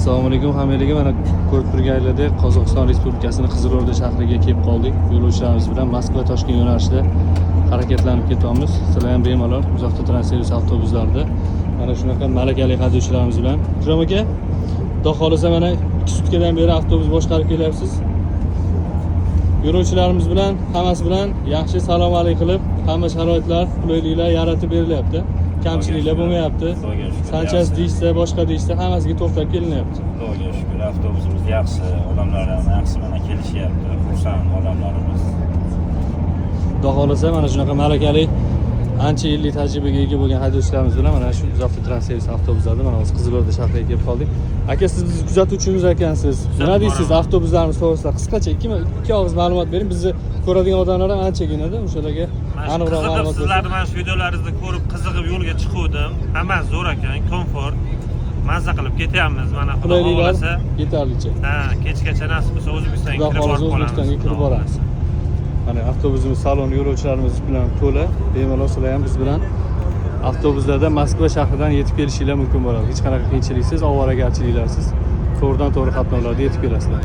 Assalomu alaykum hammalarga. Mana ko'rib turganlaridek Qozog'iston Respublikasining Qizilo'rda shahriga kelib qoldik. Yo'lovchilarimiz bilan Moskva Toshkent yo'nalishida harakatlanib ketyapmiz. Sizlar ham bemalol Uzoqda Transervis avtobuslarida mana shunaqa malakali haydovchilarimiz bilan. Ikrom aka, Xudo xolisa mana 2 sutkadan beri avtobus boshqarib kelyapsiz. Yo'lovchilarimiz bilan hammasi bilan yaxshi salom alik qilib, hamma sharoitlar, qulayliklar yaratib berilyapti. Kamchiliklar bo'lmayapti. Sanchas deyishsa, boshqa deyishsa, hammasiga to'xtab kelinyapti. Xudoga shukr, avtobusimiz yaxshi, odamlar ham yaxshi mana kelishyapti. Xursand odamlarimiz. Xudo xolisa mana shunaqa malakali, ancha yillik tajribaga ega bo'lgan haydovchilarimiz bilan mana shu Uzoqda Transervis avtobuslarida mana biz Qizilo'rda shahriga kelib qoldik. Aka, siz bizni kuzatuvchimiz ekansiz. Nima deysiz avtobuslarimiz to'g'risida qisqacha ikki og'iz ma'lumot bering. Bizni ko'radigan odamlar ham anchaginada o'shalarga aniqroq ma'lumot bering. Sizlarni mana shu videolaringizni ko'rib qiziqib yo'lga chiquvdim. Hammasi zo'r ekan, komfort. Mazza qilib ketyapmiz. Mana Xudo Qulayliklar xolasa yetarlicha. Ha, kechgacha nasib bo'lsa O'zbekistonga Xudo xolasa O'zbekistonga kirib boramiz. Mana avtobusimiz saloni yo'lovchilarimiz bilan to'la. Bemalol sizlar ham biz bilan avtobuslarda Moskva shahridan yetib kelishinglar mumkin bo'ladi. Hech qanaqa qiyinchiliksiz, ovoragarchiliklarsiz to'g'ridan to'g'ri qatnovlarda yetib kelasizlar.